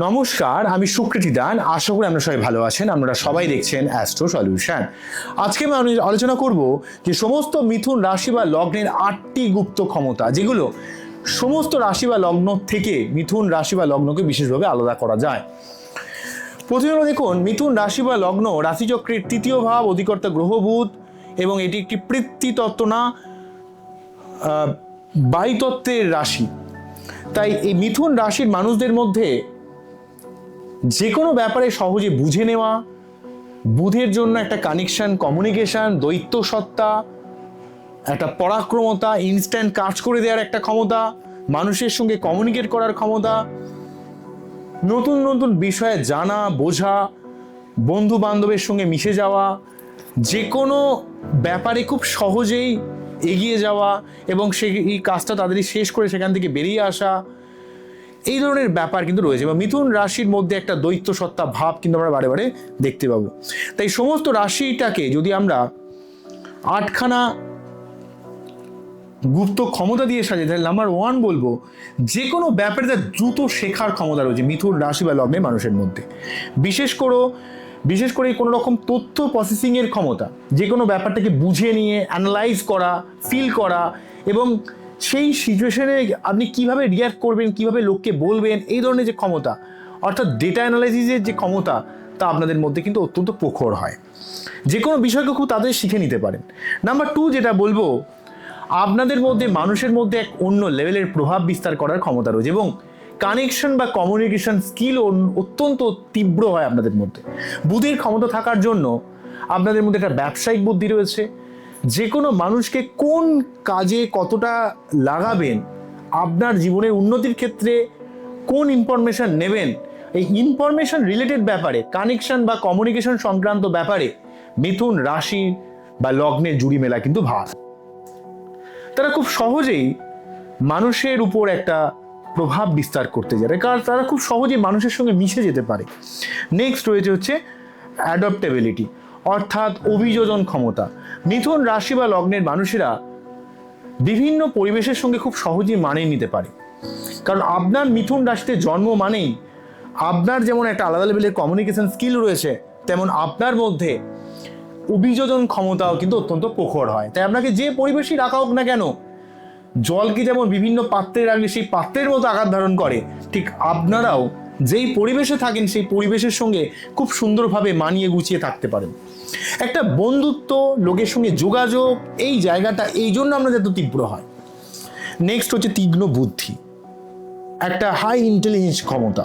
নমস্কার, আমি সুকৃতি দান। আশা করি আপনারা সবাই ভালো আছেন। আপনারা সবাই দেখছেন অ্যাস্ট্রো সলিউশন। আজকে আমি আলোচনা করব যে সমস্ত মিথুন রাশি বা লগ্নের 8টি গুপ্ত ক্ষমতা, যেগুলো সমস্ত রাশি বা লগ্ন থেকে মিথুন রাশি বা লগ্নকে বিশেষভাবে আলাদা করা যায়। প্রথমে দেখুন, মিথুন রাশি বা লগ্ন রাশিচক্রের 3য় ভাব, অধিকর্তা গ্রহ বুধ, এবং এটি একটি পৃথ্বীতত্ত্ব না বায়ুতত্ত্বের রাশি। তাই এই মিথুন রাশির মানুষদের মধ্যে যে কোনো ব্যাপারে সহজে বুঝে নেওয়া, বুধের জন্য একটা কানেকশন, কমিউনিকেশন, দ্বৈত সত্তা, একটা পরাক্রমতা, ইনস্ট্যান্ট কাজ করে দেওয়ার একটা ক্ষমতা, মানুষের সঙ্গে কমিউনিকেট করার ক্ষমতা, নতুন নতুন বিষয়ে জানা বোঝা, বন্ধু বান্ধবের সঙ্গে মিশে যাওয়া, যে কোনো ব্যাপারে খুব সহজেই এগিয়ে যাওয়া এবং সেই কাজটা তাড়াতাড়ি শেষ করে সেখান থেকে বেরিয়ে আসা, এই ধরনের ব্যাপার কিন্তু রয়েছে। এবং মিথুন রাশির মধ্যে একটা দ্বৈত সত্তা ভাব কিন্তু আমরা বারে বারে দেখতে পাবো। তাই সমস্ত রাশিটাকে যদি আমরা 8খানা গুপ্ত ক্ষমতা দিয়ে সাজাই, তাহলে নাম্বার 1 বলবো, যে কোনো ব্যাপারে তার দ্রুত শেখার ক্ষমতা রয়েছে মিথুন রাশি বা লগ্নের মানুষের মধ্যে। বিশেষ করে কোনো রকম তথ্য প্রসেসিংয়ের ক্ষমতা, যে কোনো ব্যাপারটাকে বুঝে নিয়ে অ্যানালাইজ করা, ফিল করা, এবং সেই সিচুয়েশনে আপনি কিভাবে রিয়াক্ট করবেন, কিভাবে লোককে বলবেন, এই ধরনের যে ক্ষমতা, অর্থাৎ ডেটা অ্যানালাইসিসের যে ক্ষমতা, তা আপনাদের মধ্যে কিন্তু অত্যন্ত প্রখর হয়। যে কোনো বিষয়কে খুব তাড়াতাড়ি শিখে নিতে পারেন। নাম্বার 2 যেটা বলবো, আপনাদের মধ্যে মানুষের মধ্যে এক অন্য লেভেলের প্রভাব বিস্তার করার ক্ষমতা রয়েছে, এবং কানেকশন বা কমিউনিকেশন স্কিল অত্যন্ত তীব্র হয় আপনাদের মধ্যে। বুদ্ধির ক্ষমতা থাকার জন্য আপনাদের মধ্যে একটা ব্যবসায়িক বুদ্ধি রয়েছে। যে কোনো মানুষকে কোন কাজে কতটা লাগাবেন, আপনার জীবনের উন্নতির ক্ষেত্রে কোন ইনফরমেশন নেবেন, এই ইনফরমেশন রিলেটেড ব্যাপারে, কানেকশন বা কমিউনিকেশন সংক্রান্ত ব্যাপারে মিথুন রাশি বা লগ্নের জুড়ি মেলা কিন্তু ভার। তারা খুব সহজেই মানুষের উপর একটা প্রভাব বিস্তার করতে যাবে, কারণ তারা খুব সহজেই মানুষের সঙ্গে মিশে যেতে পারে। নেক্সট রয়েছে হচ্ছে অ্যাডপ্টেবিলিটি, অর্থাৎ অভিযোজন ক্ষমতা। মিথুন রাশি বা লগ্নের মানুষেরা বিভিন্ন পরিবেশের সঙ্গে খুব সহজেই মানিয়ে নিতে পারে, কারণ আপনার মিথুন রাশিতে জন্ম মানেই আপনার যেমন একটা আলাদা লেভেলের কমিউনিকেশন স্কিল রয়েছে, তেমন আপনার মধ্যে অভিযোজন ক্ষমতাও কিন্তু অত্যন্ত প্রখর হয়। তাই আপনাকে যে পরিবেশই রাখা হোক না কেন, জলকে যেমন বিভিন্ন পাত্রে রাখলে সেই পাত্রের মতো আকার ধারণ করে, ঠিক আপনারাও যেই পরিবেশে থাকেন সেই পরিবেশের সঙ্গে খুব সুন্দরভাবে মানিয়ে গুছিয়ে থাকতে পারেন। একটা বন্ধুত্ব, লোকের সঙ্গে যোগাযোগ, এই জায়গাটা এই জন্য আপনাদের এত তীব্র হয়। নেক্সট হচ্ছে তীক্ষ্ণ বুদ্ধি, একটা হাই ইন্টেলিজেন্স ক্ষমতা।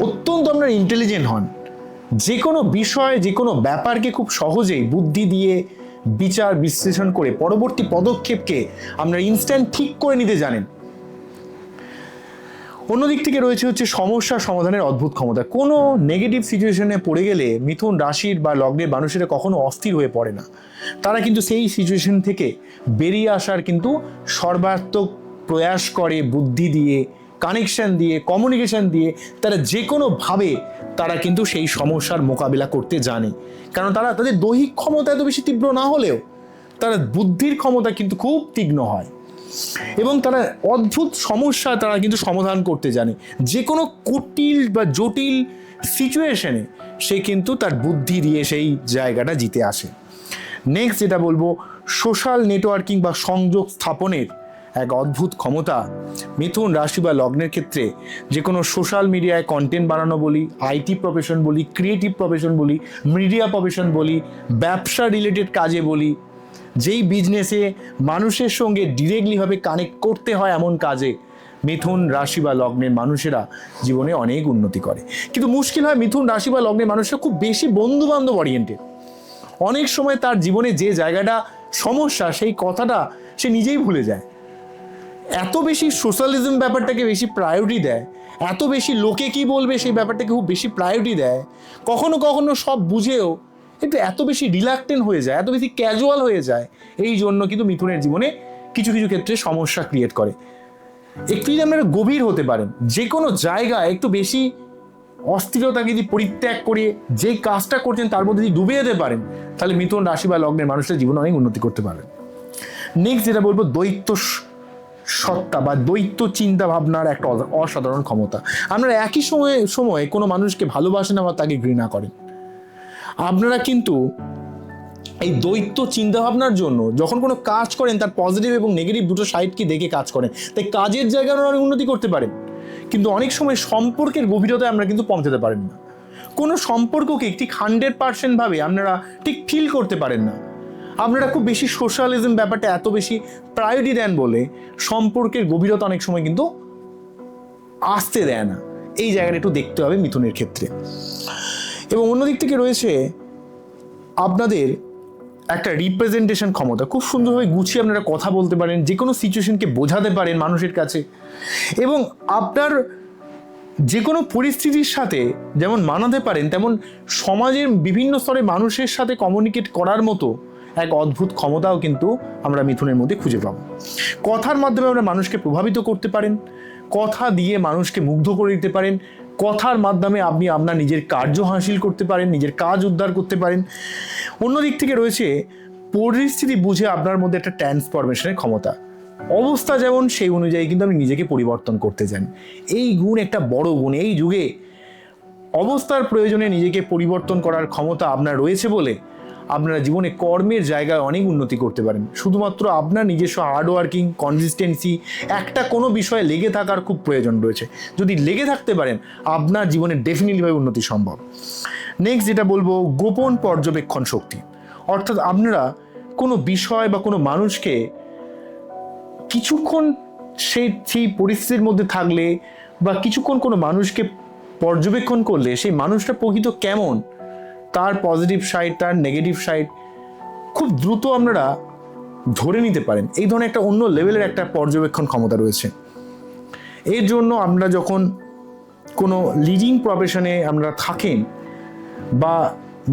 অত্যন্ত আপনারা ইন্টেলিজেন্ট হন, যে কোনো বিষয়, যে কোনো ব্যাপারকে খুব সহজেই বুদ্ধি দিয়ে বিচার বিশ্লেষণ করে পরবর্তী পদক্ষেপকে আপনারা ইনস্ট্যান্ট ঠিক করে নিতে জানেন। অন্যদিক থেকে রয়েছে হচ্ছে সমস্যা সমাধানের অদ্ভুত ক্ষমতা। কোনো নেগেটিভ সিচুয়েশনে পড়ে গেলে মিথুন রাশির বা লগ্নের মানুষেরা কখনো অস্থির হয়ে পড়ে না। তারা কিন্তু সেই সিচুয়েশন থেকে বেরিয়ে আসার কিন্তু সর্বাত্মক প্রয়াস করে, বুদ্ধি দিয়ে, কানেকশন দিয়ে, কমিউনিকেশন দিয়ে। তারা যে কোনোভাবে তারা কিন্তু সেই সমস্যার মোকাবিলা করতে জানে, কারণ তারা তাদের দৈহিক ক্ষমতা এত বেশি তীব্র না হলেও তারা বুদ্ধির ক্ষমতা কিন্তু খুব তীক্ষ্ণ হয়, এবং তারা অদ্ভুত সমস্যা তারা কিন্তু সমাধান করতে জানে। যে কোনো কুটিল বা জটিল সিচুয়েশনে সে কিন্তু তার বুদ্ধি দিয়ে সেই জায়গাটা জিতে আসে। নেক্সট যেটা বলবো, সোশ্যাল নেটওয়ার্কিং বা সংযোগ স্থাপনের এক অদ্ভুত ক্ষমতা। মিথুন রাশি বা লগ্নের ক্ষেত্রে যে কোনো সোশ্যাল মিডিয়ায় কন্টেন্ট বানানো বলি, আইটি প্রফেশন বলি, ক্রিয়েটিভ প্রফেশন বলি, মিডিয়া প্রফেশন বলি, ব্যবসা রিলেটেড কাজে বলি, যেই বিজনেসে মানুষের সঙ্গে ডিরেক্টলিভাবে কানেক্ট করতে হয়, এমন কাজে মিথুন রাশি বা লগ্নের মানুষেরা জীবনে অনেক উন্নতি করে। কিন্তু মুশকিল হয়, মিথুন রাশি বা লগ্নের মানুষরা খুব বেশি বন্ধু বান্ধব ওরিয়েন্টেড। অনেক সময় তার জীবনে যে জায়গাটা সমস্যা, সেই কথাটা সে নিজেই ভুলে যায়। এত বেশি সোশ্যালিজম ব্যাপারটাকে বেশি প্রায়োরিটি দেয়, এত বেশি লোকে কি বলবে সেই ব্যাপারটাকে খুব বেশি প্রায়োরিটি দেয়, কখনো কখনো সব বুঝেও কিন্তু এত বেশি রিল্যাক্টেন্ট হয়ে যায়, এত বেশি ক্যাজুয়াল হয়ে যায়। এই জন্য কিন্তু মিথুনের জীবনে কিছু কিছু ক্ষেত্রে সমস্যা ক্রিয়েট করে। একটু যদি আপনারা গভীর হতে পারেন, যে কোনো জায়গায় একটু বেশি অস্থিরতাকে যদি পরিত্যাগ করে যেই কাজটা করছেন তার মধ্যে যদি ডুবে যেতে পারেন, তাহলে মিথুন রাশি বা লগ্নের মানুষের জীবনে অনেক উন্নতি করতে পারবেন। নেক্সট যেটা বলবো, দ্বৈত সত্তা বা দ্বৈত চিন্তা ভাবনার একটা অসাধারণ ক্ষমতা। আপনারা একই সময়ে কোনো মানুষকে ভালোবাসেন আবার তাকে ঘৃণা করেন। আপনারা কিন্তু এই দ্বৈত চিন্তাভাবনার জন্য যখন কোনো কাজ করেন তার পজিটিভ এবং নেগেটিভ দুটো সাইডকে দেখে কাজ করেন, তাই কাজের জায়গায় অনেক উন্নতি করতে পারেন, কিন্তু অনেক সময় সম্পর্কের গভীরতায় আমরা কিন্তু পৌঁছাতে পারেন না। কোনো সম্পর্ককে ঠিক 100% ভাবে আপনারা ঠিক ফিল করতে পারেন না। আপনারা খুব বেশি সোশ্যালিজম ব্যাপারটা এত বেশি প্রায়োরিটি দেন বলে সম্পর্কের গভীরতা অনেক সময় কিন্তু আসতে দেয় না। এই জায়গাটা একটু দেখতে হবে মিথুনের ক্ষেত্রে। এবং অন্যদিক থেকে রয়েছে আপনাদের একটা রিপ্রেজেন্টেশন ক্ষমতা। খুব সুন্দরভাবে গুছিয়ে আপনারা কথা বলতে পারেন, যে কোনো সিচুয়েশনকে বোঝাতে পারেন মানুষের কাছে, এবং আপনার যে কোনো পরিস্থিতির সাথে যেমন মানাতে পারেন, তেমন সমাজের বিভিন্ন স্তরে মানুষের সাথে কমিউনিকেট করার মতো এক অদ্ভুত ক্ষমতাও কিন্তু আমরা মিথুনের মধ্যে খুঁজে পাবো। কথার মাধ্যমে আমরা মানুষকে প্রভাবিত করতে পারেন, কথা দিয়ে মানুষকে মুগ্ধ করে দিতে পারেন, কথার মাধ্যমে আপনি আপনার নিজের কার্য হাসিল করতে পারেন, নিজের কাজ উদ্ধার করতে পারেন। অন্যদিক থেকে রয়েছে পরিস্থিতি বুঝে আপনার মধ্যে একটা ট্রান্সফরমেশনের ক্ষমতা। অবস্থা যেমন সেই অনুযায়ী কিন্তু আপনি নিজেকে পরিবর্তন করতে চান। এই গুণ একটা বড় গুণ। এই যুগে অবস্থার প্রয়োজনে নিজেকে পরিবর্তন করার ক্ষমতা আপনার রয়েছে বলে আপনারা জীবনে কর্মের জায়গায় অনেক উন্নতি করতে পারেন। শুধুমাত্র আপনার নিজস্ব হার্ডওয়ার্কিং, কনসিস্টেন্সি, একটা কোনো বিষয়ে লেগে থাকার খুব প্রয়োজন রয়েছে। যদি লেগে থাকতে পারেন আপনার জীবনে ডেফিনেটলিভাবে উন্নতি সম্ভব। নেক্সট যেটা বলবো, গোপন পর্যবেক্ষণ শক্তি। অর্থাৎ আপনারা কোনো বিষয় বা কোনো মানুষকে কিছুক্ষণ সেই পরিস্থিতির মধ্যে থাকলে বা কিছুক্ষণ কোনো মানুষকে পর্যবেক্ষণ করলে সেই মানুষটা প্রকৃত কেমন, তার পজিটিভ সাইড, তার নেগেটিভ সাইড খুব দ্রুত আপনারা ধরে নিতে পারেন। এই ধরনের একটা অন্য লেভেলের একটা পর্যবেক্ষণ ক্ষমতা রয়েছে। এর জন্য আমরা যখন কোনো লিডিং প্রফেশনে আমরা থাকেন বা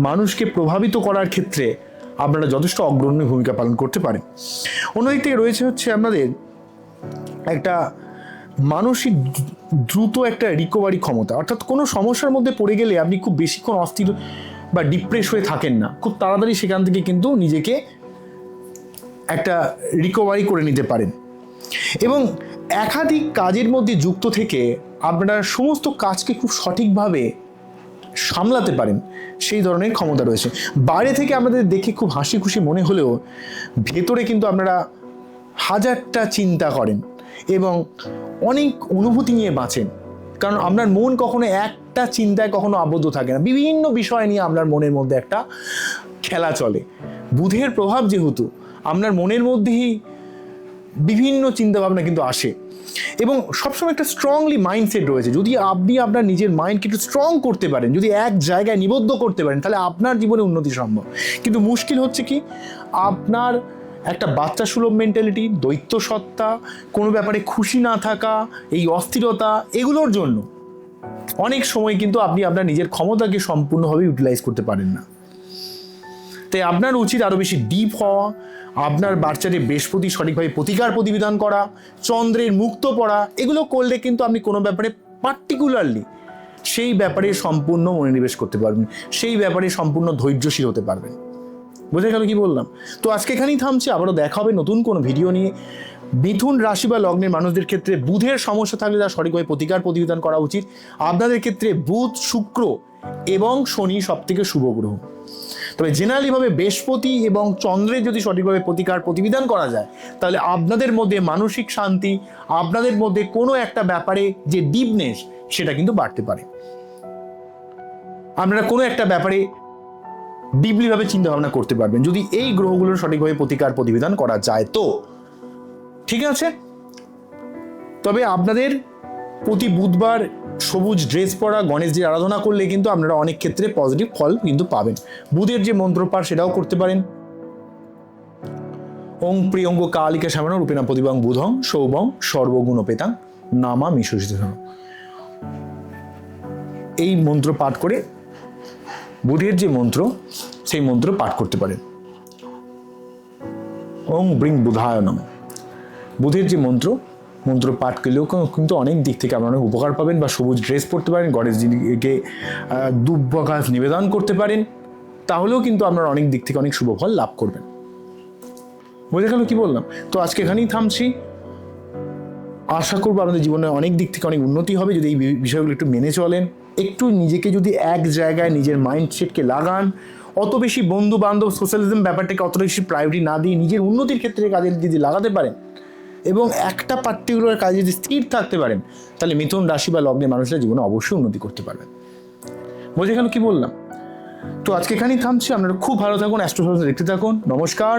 মানুষকে প্রভাবিত করার ক্ষেত্রে আপনারা যথেষ্ট অগ্রণী ভূমিকা পালন করতে পারেন। অন্যদিক থেকে রয়েছে হচ্ছে আপনাদের একটা মানসিক দ্রুত একটা রিকভারি ক্ষমতা। অর্থাৎ কোনো সমস্যার মধ্যে পড়ে গেলে আপনি খুব বেশিক্ষণ অস্থির বা ডিপ্রেস হয়ে থাকেন না, খুব তাড়াতাড়ি সেখান থেকে কিন্তু নিজেকে একটা রিকভারি করে নিতে পারেন। এবং একাধিক কাজের মধ্যে যুক্ত থেকে আপনারা সমস্ত কাজকে খুব সঠিকভাবে সামলাতে পারেন, সেই ধরনের ক্ষমতা রয়েছে। বাইরে থেকে আমাদের দেখে খুব হাসি খুশি মনে হলেও ভেতরে কিন্তু আপনারা হাজারটা চিন্তা করেন এবং অনেক অনুভূতি নিয়ে বাঁচেন। কারণ আপনার মন কখনো একটা চিন্তায় কখনো আবদ্ধ থাকে না, বিভিন্ন বিষয় নিয়ে আপনার মনের মধ্যে একটা খেলা চলে। বুধের প্রভাব যেহেতু আপনার মনের মধ্যেই বিভিন্ন চিন্তাভাবনা কিন্তু আসে এবং সবসময় একটা স্ট্রংলি মাইন্ডসেট রয়েছে। যদি আপনি আপনার নিজের মাইন্ডকে একটু স্ট্রং করতে পারেন, যদি এক জায়গায় নিবদ্ধ করতে পারেন, তাহলে আপনার জীবনে উন্নতি সম্ভব। কিন্তু মুশকিল হচ্ছে কি, আপনার একটা বাচ্চা সুলভ মেন্টালিটি, দ্বৈত সত্তা, কোনো ব্যাপারে খুশি না থাকা, এই অস্থিরতা, এগুলোর জন্য অনেক সময় কিন্তু আপনি আপনার নিজের ক্ষমতাকে সম্পূর্ণভাবে ইউটিলাইজ করতে পারেন না। তাই আপনার উচিত আরও বেশি ডিপ হওয়া, আপনার বাচ্চাদের বৃহস্পতি সঠিকভাবে প্রতিকার প্রতিবিধান করা, চন্দ্রের মুক্ত পড়া, এগুলো করলে কিন্তু আপনি কোনো ব্যাপারে পার্টিকুলারলি সেই ব্যাপারে সম্পূর্ণ মনোনিবেশ করতে পারবেন, সেই ব্যাপারে সম্পূর্ণ ধৈর্যশীল হতে পারবেন। বোঝা গেল কি বললাম? তো আজকে এখানেই থামছে, আবারও দেখা হবে নতুন কোনো ভিডিও নিয়ে। মিথুন রাশি বা লগ্নের মানুষদের ক্ষেত্রে বুধের সমস্যা থাকলে তার সঠিকভাবে প্রতিকার প্রতিবিধান করা উচিত। আপনাদের ক্ষেত্রে বুধ, শুক্র এবং শনি সবথেকে শুভ গ্রহ। তবে জেনারেলিভাবে বৃহস্পতি এবং চন্দ্রের যদি সঠিকভাবে প্রতিকার প্রতিবিধান করা যায়, তাহলে আপনাদের মধ্যে মানসিক শান্তি, আপনাদের মধ্যে কোনো একটা ব্যাপারে যে ডিপনেস, সেটা কিন্তু বাড়তে পারে। আপনারা কোনো একটা ব্যাপারে ডিপলিভাবে চিন্তা ভাবনা করতে পারবেন যদি এই গ্রহগুলোর সঠিকভাবে প্রতিকার প্রতিবিধান করা যায়। তো ঠিক আছে, তবে আপনাদের প্রতি বুধবার সবুজ ড্রেস পরা, গণেশজির আরাধনা করলে কিন্তু আপনারা অনেক ক্ষেত্রে পজিটিভ ফল কিন্তু পাবেন। বুধের যে মন্ত্রপাঠ সেটাও করতে পারেন। ওং প্রিয়ঙ্গ কালিকা শ্যামন রূপেণা প্রতিবাং বুধং সৌবং সর্বগুণপেতাং নামা মিশোষিত। এই মন্ত্র পাঠ করে বুধের যে মন্ত্র, সেই মন্ত্র পাঠ করতে পারেন। ওং ব্রিং বুধায় নমঃ। বুধের যে মন্ত্র পাঠ করলেও কিন্তু অনেক দিক থেকে আপনারা অনেক উপকার পাবেন। বা সবুজ ড্রেস পরতে পারেন, গণেশজিকে দুব্য গাছ নিবেদন করতে পারেন, তাহলেও কিন্তু আপনারা অনেক দিক থেকে অনেক শুভ ফল লাভ করবেন। বোঝা গেল কি বললাম? তো আজকে এখানেই থামছি। আশা করবো আপনাদের জীবনে অনেক দিক থেকে অনেক উন্নতি হবে যদি এই বিষয়গুলো একটু মেনে চলেন, একটু নিজেকে যদি এক জায়গায় নিজের মাইন্ডসেটকে লাগান, অত বেশি বন্ধু বান্ধব সোশ্যালিজম ব্যাপারটাকে অত বেশি প্রায়োরিটি না দিয়ে নিজের উন্নতির ক্ষেত্রে কাজে যদি লাগাতে পারেন এবং একটা পার্টিকুলার কাজে যদি স্থির থাকতে পারেন, তাহলে মিথুন রাশি বা লগ্নের মানুষরা জীবনে অবশ্যই উন্নতি করতে পারবেন। বোঝা গেল কি বললাম? তো আজকে এখানেই থামছি। আপনারা খুব ভালো থাকুন, অ্যাস্ট্রো দেখতে থাকুন। নমস্কার।